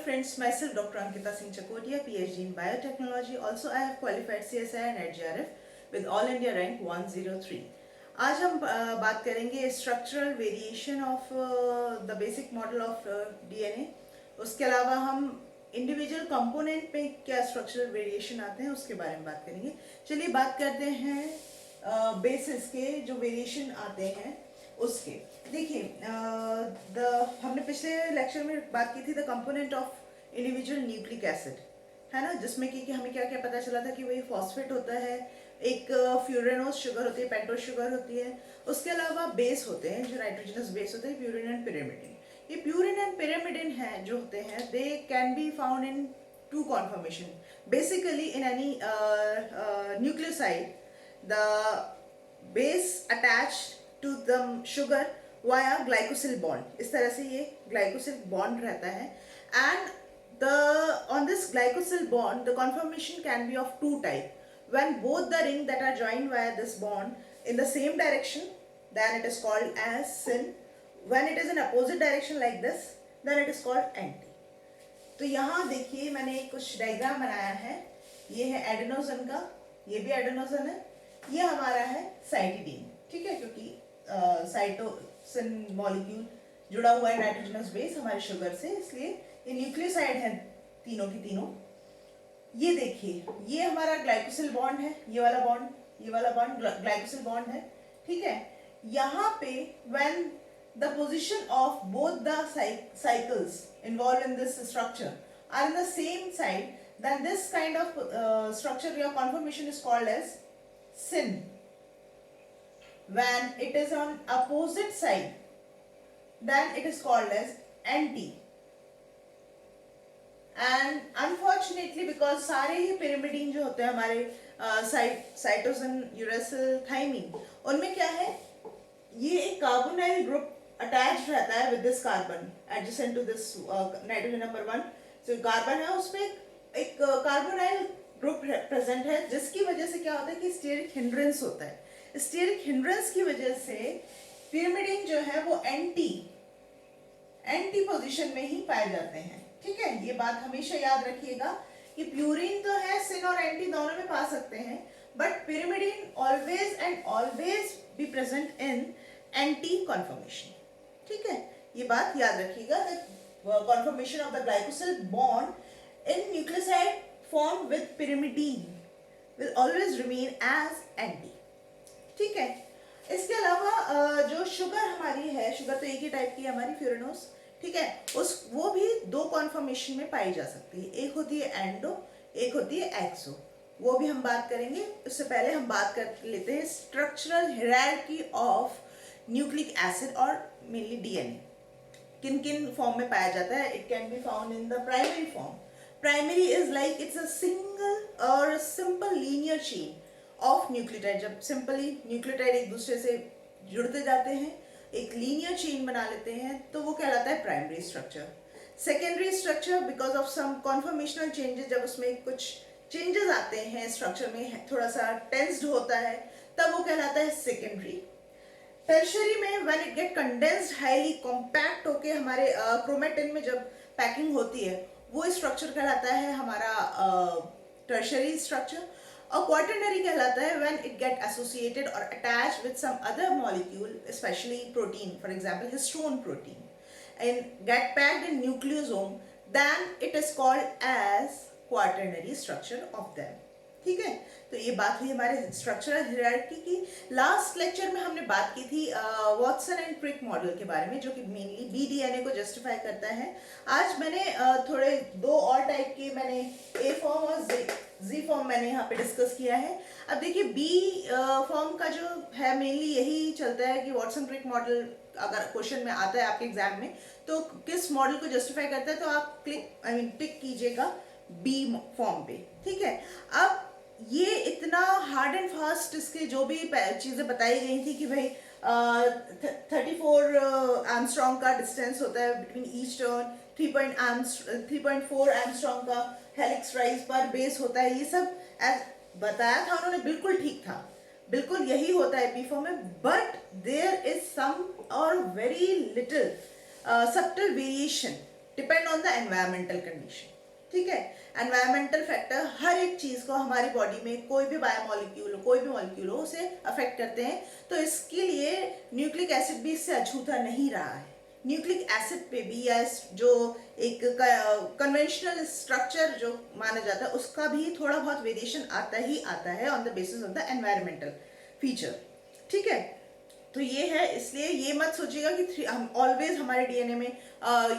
friends, myself Dr. Ankita Singh Chakotia, PhD in Biotechnology. Also, I have qualified CSI and HRF with All India rank 103. आज हम बात करेंगे structural variation of the basic model of DNA. उसके अलावा हम individual component में क्या structural variation आते हैं उसके बारे में बात करेंगे। चलिए बात करते हैं बेसिस के जो वेरिएशन आते हैं उसके। देखिए हमने पिछले लेक्चर में बात की थी the component of individual nucleic acid, है ना, जिसमें कि हमें क्या क्या पता चला था कि वही फॉस्फेट होता है, एक फ्यूरेनोस शुगर होती है, पेंटोस शुगर होती है, उसके अलावा बेस होते हैं जो नाइट्रोजनस बेस होते हैं, प्यूरिन एंड पिरिमिडिन। ये प्यूरिन एंड पिरिमिडिन है जो होते हैं they can be found in two conformation basically in any nucleoside the base attached to the sugar via glycosyl bond. इस तरह से ये glycosyl bond रहता है and on this glycosyl bond the conformation can be of two type. When both the ring that are joined via this bond in the same direction, then it is called as syn. When it is in opposite direction like this, then it is called anti. तो यहाँ देखिए मैंने कुछ diagram बनाया है। ये है adenosine का, ये भी एडेनोसिन है, ये हमारा है साइटिडीन, ठीक है, क्योंकि साइटोसिन मॉलिक्यूल जुड़ा हुआ है नाइट्रोजनस बेस हमारे शुगर से, इसलिए ये न्यूक्लियोसाइड है तीनों की तीनों। ये देखिए ये हमारा ग्लाइकोसिल बॉन्ड है, ये वाला बॉन्ड ग्लाइकोसिल बॉन्ड है, ठीक है। यहाँ पे when the position of both the cycles involve in this structure are in the same side, then this kind of structure या conformation is called as syn. When it is on opposite side, then it is called as anti. And unfortunately because सारे ही pyrimidine जो होते हैं हमारे cytosine, uracil, thymine, उनमें क्या है, ये एक कार्बोनाइल ग्रुप अटैच रहता है with this carbon adjacent to this nitrogen number 1. जो कार्बन है उसमें एक कार्बोनाइल ग्रुप प्रेजेंट है, जिसकी वजह से क्या होता है कि स्टीयरिक हिंड्रेंस होता है। स्टीयरिक हिंड्रेंस की वजह से पिरिमिडिन जो है वो एंटी पोजीशन में ही पाए जाते हैं, ठीक है। ये बात हमेशा याद रखिएगा कि प्यूरिन तो है, सिन और एंटी दोनों में पा सकते हैं, but pyrimidine always and always be present in anti conformation, ठीक है। ये बात याद रखिएगा। The conformation of the glycosyl bond in nucleoside form with pyrimidine will always remain as anti, ठीक है। इसके अलावा जो शुगर हमारी है, शुगर तो एक ही टाइप की है हमारी, फ्यूरेनोस, ठीक है, वो भी दो कॉन्फॉर्मेशन में पाई जा सकती है। एक होती है एंडो, एक होती है एक्सो, वो भी हम बात करेंगे। उससे पहले हम बात कर लेते हैं structural hierarchy of nucleic acid और मेनली डीएनए किन किन फॉर्म में पाया जाता है। It can be found in the primary form. Primary is like it's a single और simple linear chain of nucleotide. जब सिंपली न्यूक्लियोटाइड एक दूसरे से जुड़ते जाते हैं, एक लीनियर चेन बना लेते हैं, तो वो कहलाता है primary structure. Secondary structure because of some conformational changes, जब उसमें कुछ चेंजेस आते हैं स्ट्रक्चर में, थोड़ा सा टेंस्ड होता है, तब वो कहलाता है सेकेंडरी. टर्शरी में when it get condensed highly compact होके हमारे क्रोमेटिन में जब पैकिंग होती है, वो स्ट्रक्चर कहलाता है हमारा टर्शरी स्ट्रक्चर. और क्वाटरनरी कहलाता है when it get associated or attached with some other molecule, especially protein, for example histone protein, and get packed in nucleosome, then it is called as quaternary structure of them, ठीक है। तो ये बात हुई हमारे structural hierarchy की। Last lecture में हमने बात की थी वॉटसन एंड क्रिक मॉडल के बारे में, जो कि मेनली बीडीएनए को जस्टिफाई करता है। आज मैंने थोड़े दो और टाइप के, मैंने ए फॉर्म और जी फॉर्म मैंने यहाँ पे डिस्कस किया है। अब देखिए बी फॉर्म का जो है मेनली यही चलता है कि वॉटसन क्रिक मॉडल अगर क्वेश्चन में आता है आपके एग्जाम में, तो किस मॉडल को जस्टिफाई करता है, तो आप टिक कीजिएगा बी फॉर्म पे, ठीक है। अब ये इतना हार्ड एंड फास्ट इसके जो भी चीज़ें बताई गई थी कि भाई 34 एमस्ट्रॉन्ग का डिस्टेंस होता है बिटवीन ईच टर्न, 3.4 एमस्ट्रॉन्ग का हेलिक्स राइज पर बेस होता है, ये सब बताया था उन्होंने, बिल्कुल ठीक था, बिल्कुल यही होता है बी फॉर्म में. बट देयर इज सम और very little subtle variation depend on the environmental condition, ठीक है। एनवायरमेंटल फैक्टर हर एक चीज को हमारी बॉडी में कोई भी बायोमोलिक्यूल कोई भी मॉलिक्यूल हो उसे अफेक्ट करते हैं, तो इसके लिए न्यूक्लिक एसिड भी इससे अछूता नहीं रहा है। न्यूक्लिक एसिड पे भी या जो एक कन्वेंशनल स्ट्रक्चर जो माना जाता है उसका भी थोड़ा बहुत वेरिएशन आता ही आता है on the basis of the environmental feature, ठीक है। तो ये है, इसलिए ये मत सोचिएगा कि हम ऑलवेज हमारे डीएनए में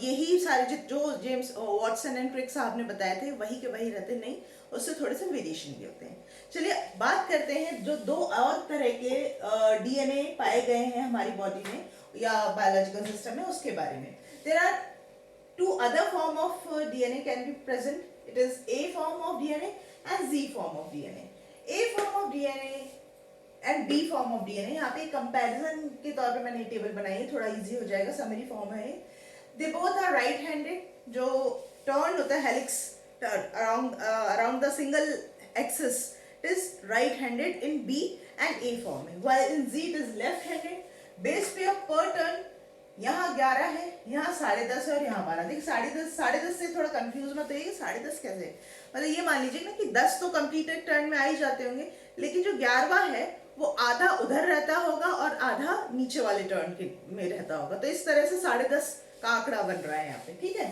यही सारे जो जेम्स वॉटसन एंड क्रिक साहब ने बताए थे वही के वही रहते, नहीं, उससे थोड़े से वेरिएशन भी होते हैं। चलिए बात करते हैं जो दो और तरह के डीएनए पाए गए हैं हमारी बॉडी में या बायोलॉजिकल सिस्टम में, उसके बारे में। There are two other form of DNA can be present. It is A form of DNA and Z form of DNA. A form of DNA and B form of DNA, यहाँ पे comparison के तौर पे मैंने table बनाई है, थोड़ा easy हो जाएगा, समरी फॉर्म है। They both are right handed, जो टर्न होता है helix around the single axis is right handed in B and A form में, while in Z it is left handed. Base पे ऑफ पर turn यहाँ 11 है, यहाँ 10.5 है और यहाँ 12। देखिए 10.5 से थोड़ा कंफ्यूज मत होइए, 10.5 कैसे, मतलब ये मान लीजिए ना कि 10 तो कंप्लीटेड टर्न में आ ही जाते होंगे, लेकिन जो 11वां है वो आधा उधर रहता होगा और आधा नीचे वाले टर्न के में रहता होगा, तो इस तरह से 10.5 का आंकड़ा बन रहा है यहाँ पे, ठीक है।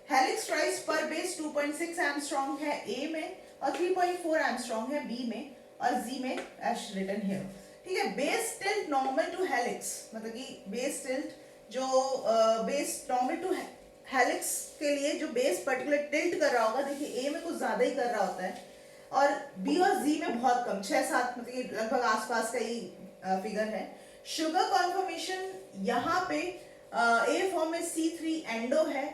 हेलिक्स ट्वाइस पर बेस 2.6 एंगस्ट्रॉम है ए में और 3.4 एंगस्ट्रॉम है बी में और जी में एज रिटन हियर, ठीक है। Base tilt normal to helix, मतलब कि बेस टिल्ट जो बेस नॉर्मल टू हेलिक्स के लिए जो बेस पर्टिकुलर टिल्ट कर रहा होगा, देखिए ए में कुछ ज्यादा ही कर रहा होता है और बी और जी में बहुत कम, 6-7, मतलब लगभग आसपास का ही फिगर है। शुगर कॉन्फर्मेशन यहाँ पे ए फॉर्म में C3 एंडो है,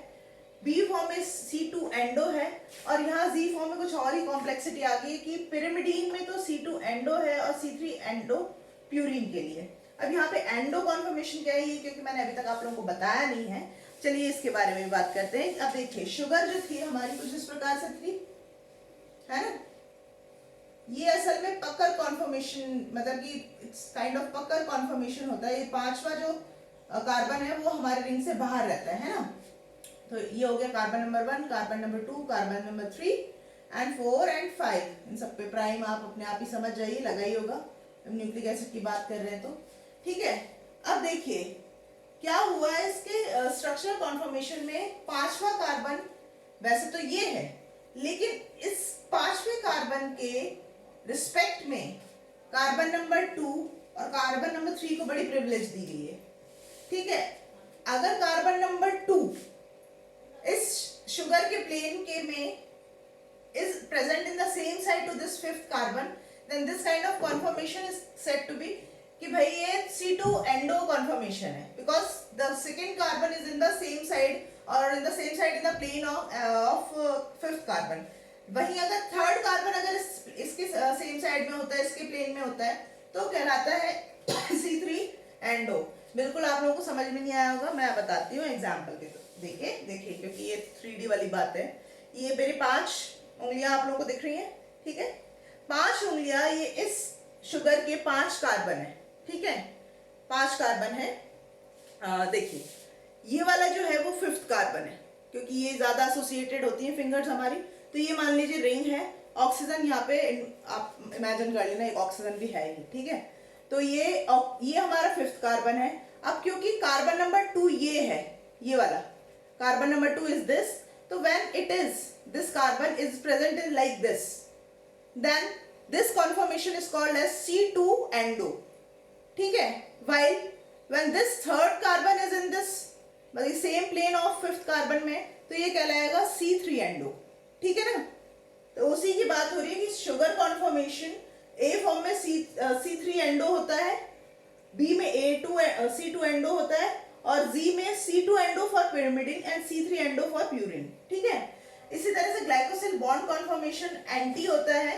बी फॉर्म में C2 एंडो है और यहाँ जी फॉर्म में कुछ और ही कॉम्प्लेक्सिटी आ गई है कि पिरिमिडीन में तो C2 एंडो है और C3 एंडो प्यूरिन के लिए। अब यहाँ पे एंडो कॉन्फर्मेशन क्या है ये, क्योंकि मैंने अभी तक आप लोगों को बताया नहीं है, चलिए इसके बारे में बात करते हैं। अब देखिए शुगर जो थी हमारी कुछ इस प्रकार से थी, है ना, ये असल में पकर कॉन्फर्मेशन, मतलब कि इट्स काइंड ऑफ पकर कॉन्फर्मेशन होता है। ये 5वां जो कार्बन है वो हमारे रिंग से बाहर रहता है ना, तो ये हो गया carbon number 1, carbon number 2, carbon number 3 and 4 and 5। इन सब पे प्राइम आप अपने आप ही समझ जाइए, लगा ही होगा, न्यूक्लिक एसिड की बात कर रहे हैं तो, ठीक है। अब देखिए क्या हुआ है इसके स्ट्रक्चरल कॉन्फर्मेशन में, 5वां कार्बन वैसे तो ये है, लेकिन इस 5वें कार्बन के रिस्पेक्ट में कार्बन नंबर 2 और कार्बन नंबर 3 को बड़ी प्रिविलेज दी गई है, ठीक है। अगर कार्बन नंबर 2 इस शुगर के प्लेन के में is present in the same side to this 5th carbon, then this kind of conformation is said to be कि भाई ये C2 endo conformation है, because the second carbon is in the same side or in the same side in the plane of 5th carbon। वहीं अगर third carbon अगर इसके same side में होता है, इसके प्लेन में होता है, तो कहलाता है C3 एंडो। बिल्कुल आप लोगों को समझ में नहीं आया होगा, मैं बताती हूँ एग्जाम्पल के, तो देखिए क्योंकि ये 3D वाली बात है। ये मेरी 5 उंगलियां आप लोगों को दिख रही हैं, ठीक है। 5 उंगलियां ये इस शुगर के 5 कार्बन है, ठीक है, 5 कार्बन है। देखिए ये वाला जो है वो 5th कार्बन है, क्योंकि ये ज्यादा एसोसिएटेड होती है फिंगर्स हमारी, तो ये मान लीजिए रिंग है, ऑक्सीजन यहाँ पे आप इमेजिन कर लेना, एक ऑक्सीजन भी है ही, ठीक है। तो ये हमारा 5th कार्बन है। अब क्योंकि कार्बन नंबर 2 ये है, ये वाला कार्बन नंबर 2 इज दिस, तो when it is this carbon is present in like this, then this conformation is called as C2 endo, ठीक है। While when this third carbon is in this मतलब same plane of 5th carbon में, तो ये कहलाएगा C3 endo, ठीक है ना। तो उसी की बात हो रही है कि शुगर कॉन्फॉर्मेशन A फॉर्म में C3 endo होता है, B में C2 endo होता है और Z में C2 endo for pyrimidine and C3 endo for purine, ठीक है। इसी तरह से ग्लाइकोसिल बॉन्ड कॉन्फॉर्मेशन एंटी होता है,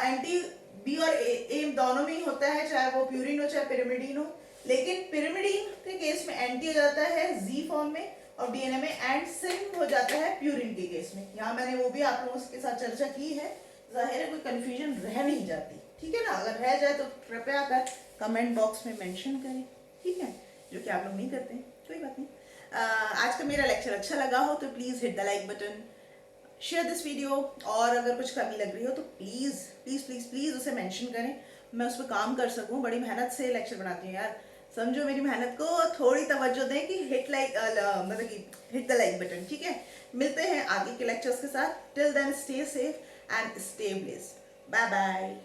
एंटी बी और ए दोनों में ही होता है, चाहे वो प्यूरिन हो चाहे पिरिमिडीन हो, लेकिन पिरिमिडीन के केस में एंटी हो जाता है जी फॉर्म में और डीएनए में एंड सिन हो जाता है प्यूरिन के केस में। यहाँ मैंने वो भी आप लोगों के साथ चर्चा की है, जाहिर है कोई कंफ्यूजन रह नहीं जाती, ठीक है ना। अगर रह जाए तो कृपया कर कमेंट बॉक्स में मेंशन करें, ठीक है, जो कि आप लोग नहीं करते हैं, कोई बात नहीं। आज का मेरा लेक्चर अच्छा लगा हो तो please hit the like button, share this video, और अगर कुछ कमी लग रही हो तो प्लीज़ प्लीज़ प्लीज़ प्लीज़ उसे मेंशन करें, मैं उस पर काम कर सकूं। बड़ी मेहनत से लेक्चर बनाती हूँ यार, समझो मेरी मेहनत को, थोड़ी तवज्जो दें कि हिट लाइक मतलब कि हिट द लाइक बटन, ठीक है। मिलते हैं आगे के लेक्चर्स के साथ, till then stay safe and stay blessed, bye bye.